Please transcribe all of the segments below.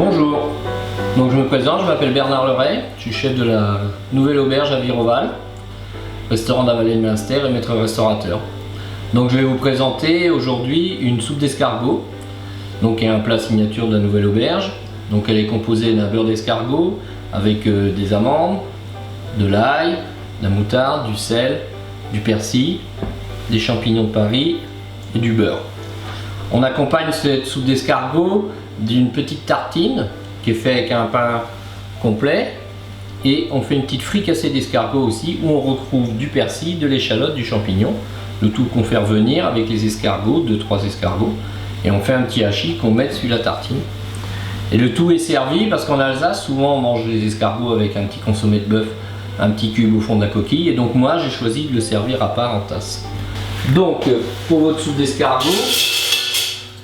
Bonjour, donc je me présente, je m'appelle Bernard Leray, je suis chef de la nouvelle auberge à Viroval, restaurant de la vallée de Münster et maître restaurateur. Donc je vais vous présenter aujourd'hui une soupe d'escargot, donc qui est un plat signature de la nouvelle auberge. Donc elle est composée d'un beurre d'escargot avec des amandes, de l'ail, de la moutarde, du sel, du persil, des champignons de Paris et du beurre. On accompagne cette soupe d'escargot d'une petite tartine qui est faite avec un pain complet, et on fait une petite fricassée d'escargot aussi où on retrouve du persil, de l'échalote, du champignon, le tout qu'on fait revenir avec les escargots, 2-3 escargots, et on fait un petit hachis qu'on met sur la tartine. Et le tout est servi parce qu'en Alsace souvent on mange les escargots avec un petit consommé de bœuf, un petit cube au fond de la coquille, et donc moi j'ai choisi de le servir à part en tasse. Donc pour votre soupe d'escargot,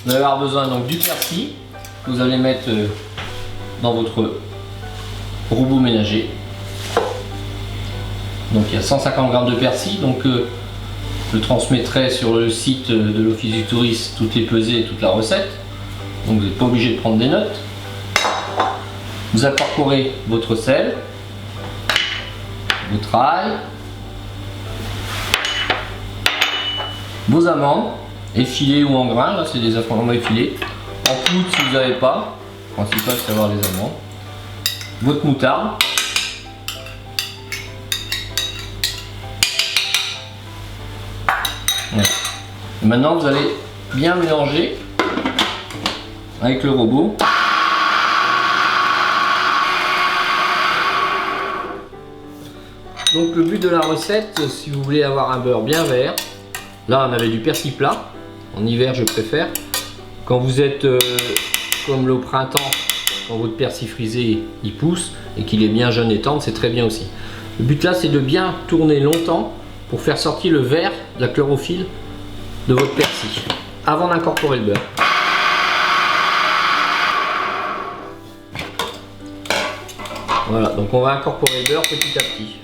vous allez avoir besoin donc du persil que vous allez mettre dans votre robot ménager. Donc il y a 150 g de persil, donc je transmettrai sur le site de l'Office du Tourisme, tout est pesé et toute la recette, donc vous n'êtes pas obligé de prendre des notes. Vous incorporez votre sel, votre ail, vos amandes, effilées ou en grains, là c'est des amandes effilées, en poudre si vous n'avez pas, le principal c'est d'avoir les amandes, votre moutarde, et maintenant vous allez bien mélanger avec le robot. Donc le but de la recette, si vous voulez avoir un beurre bien vert, là on avait du persil plat, en hiver je préfère. Quand vous êtes comme au printemps, quand votre persil frisé il pousse et qu'il est bien jeune et tendre, c'est très bien aussi. Le but là c'est de bien tourner longtemps pour faire sortir le vert de la chlorophylle de votre persil avant d'incorporer le beurre. Voilà, donc on va incorporer le beurre petit à petit.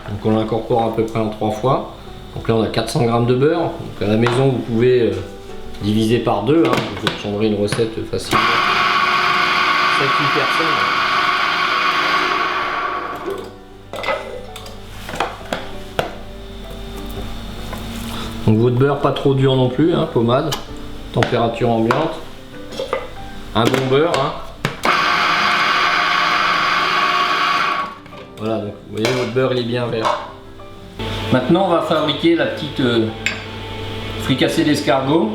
Donc on l'incorpore à peu près en 3 fois. Donc là on a 400 g de beurre. Donc à la maison vous pouvez diviser par 2, hein. Vous obtiendrez une recette facilement. 5-8 personnes. Donc votre beurre pas trop dur non plus, hein, pommade, température ambiante. Un bon beurre. Hein. Voilà, donc vous voyez votre beurre il est bien vert. Maintenant on va fabriquer la petite fricassée d'escargot,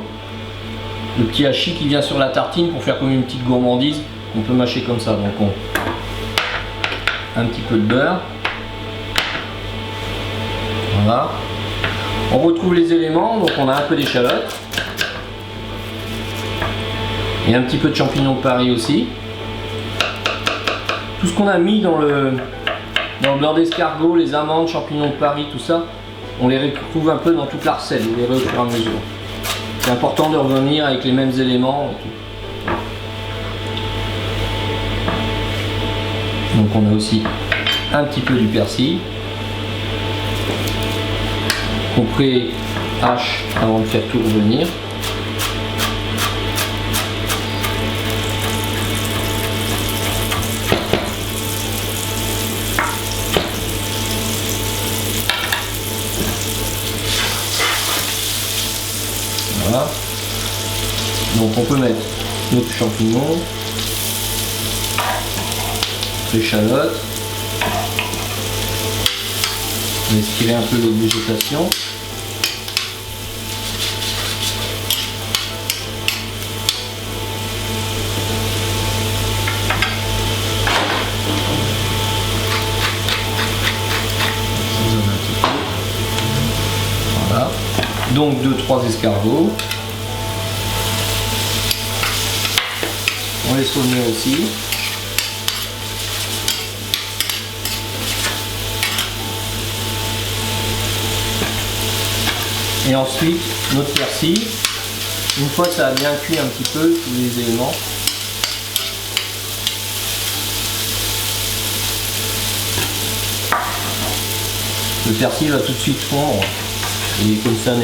le petit hachis qui vient sur la tartine pour faire comme une petite gourmandise qu'on peut mâcher comme ça. Donc un petit peu de beurre, voilà. On retrouve les éléments, donc on a un peu d'échalote et un petit peu de champignons de Paris aussi. Tout ce qu'on a mis dans le beurre d'escargot, les amandes, champignons de Paris, tout ça, on les retrouve un peu dans toute la recette, vous verrez au fur et à mesure. C'est important de revenir avec les mêmes éléments et tout. Donc on a aussi un petit peu du persil qu'on pré-hache avant de faire tout revenir. Voilà. Donc on peut mettre notre champignon, l'échalote, on va estirer un peu notre végétation. Voilà. Donc 2-3 escargots. On les saumure aussi. Et ensuite notre persil, une fois que ça a bien cuit un petit peu tous les éléments, Le persil va tout de suite fondre. Et comme c'est un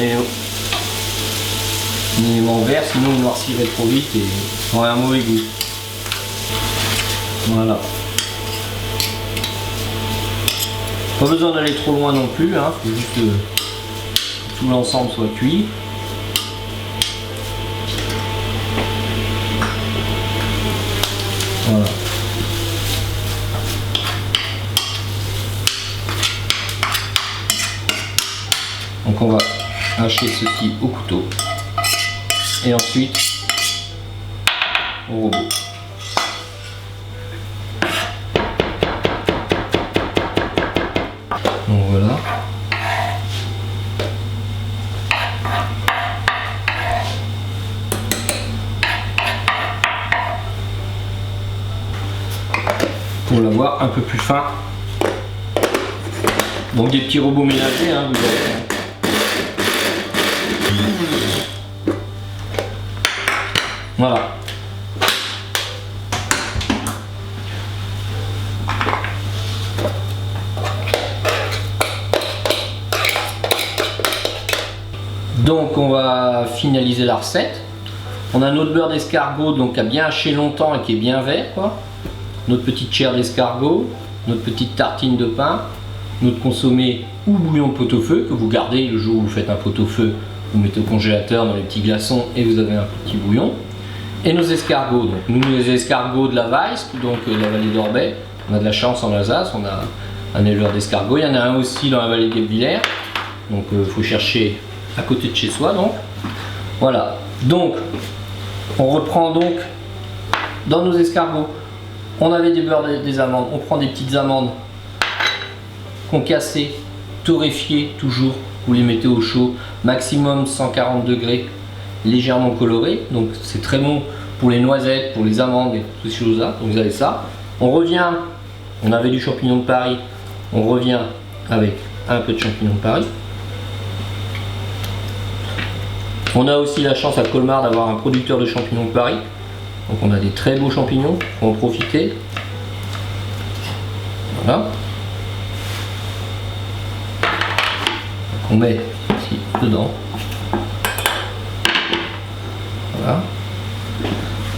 élément vert, sinon il noircirait trop vite et aurait un mauvais goût. Voilà. Pas besoin d'aller trop loin non plus, hein. Faut juste que tout l'ensemble soit cuit. Voilà. Donc on va hacher ceci au couteau et ensuite au robot. Donc voilà. Pour l'avoir un peu plus fin. Donc des petits robots ménagers, hein, vous avez. Voilà. Donc on va finaliser la recette. On a notre beurre d'escargot donc qui a bien haché longtemps et qui est bien vert, quoi. Notre petite chair d'escargot, notre petite tartine de pain, notre consommé ou bouillon de pot-au-feu que vous gardez le jour où vous faites un pot-au-feu, vous mettez au congélateur dans les petits glaçons et vous avez un petit bouillon. Et nos escargots, donc nous les escargots de la Weiss, donc de la vallée d'Orbay. On a de la chance en Alsace, on a un éleveur d'escargots. Il y en a un aussi dans la vallée des Villers, donc il faut chercher à côté de chez soi. Donc voilà. Donc on reprend donc dans nos escargots. On avait des beurres, des amandes. On prend des petites amandes qu'on cassait, torréfiées toujours. Vous les mettez au chaud, maximum 140 degrés. Légèrement coloré, donc c'est très bon pour les noisettes, pour les amandes et toutes ces choses là. Donc vous avez ça. On revient, on avait du champignon de Paris, on revient avec un peu de champignon de Paris. On a aussi la chance à Colmar d'avoir un producteur de champignons de Paris, donc on a des très beaux champignons, il faut en profiter. Voilà. Donc on met ici dedans. Voilà.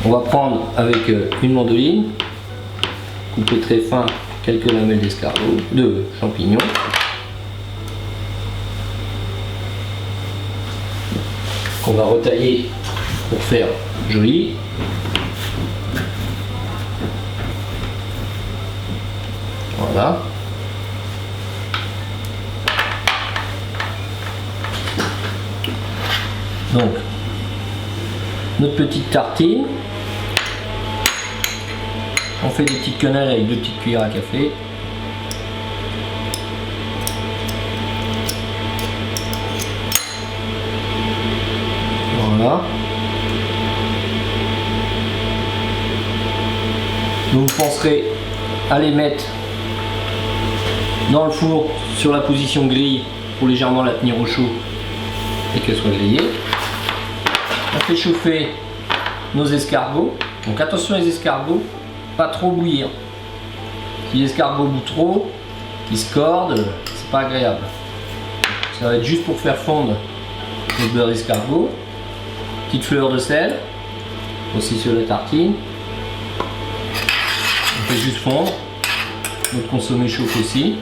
On va prendre avec une mandoline, couper très fin quelques lamelles d'escargot, de champignons. Qu'on va retailler pour faire joli. Voilà. Donc notre petite tartine, on fait des petites quenelles avec 2 petites cuillères à café. Voilà. Vous penserez à les mettre dans le four sur la position grille pour légèrement la tenir au chaud et qu'elle soit grillée. On fait chauffer nos escargots. Donc attention les escargots, pas trop bouillir. Si l'escargot bout trop, il se corde, c'est pas agréable. Ça va être juste pour faire fondre notre beurre d'escargot. Petite fleur de sel, aussi sur la tartine. On fait juste fondre. Notre consommé chauffe aussi.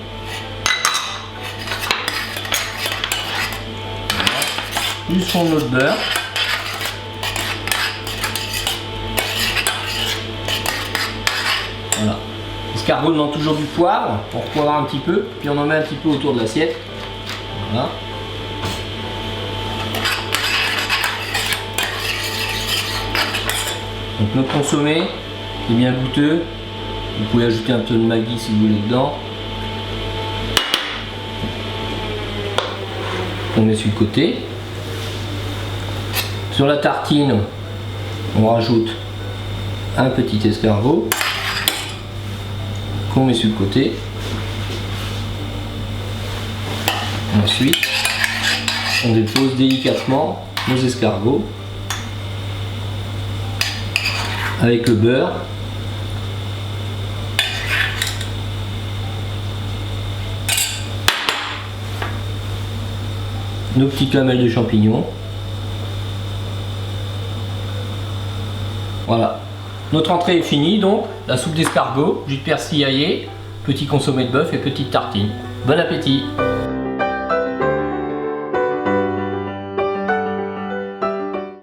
Voilà. Juste fondre notre beurre. Voilà. L'escargot demande toujours du poivre, on repoivre un petit peu, puis on en met un petit peu autour de l'assiette. Voilà. Donc notre consommé est bien goûteux. Vous pouvez ajouter un peu de Maggi si vous voulez dedans. On met sur le côté. Sur la tartine, on rajoute un petit escargot qu'on met sur le côté. Ensuite, on dépose délicatement nos escargots avec le beurre. nos petites lamelles de champignons. Voilà. Notre entrée est finie donc, la soupe d'escargot, jus de persil aillé, petit consommé de bœuf et petite tartine. Bon appétit!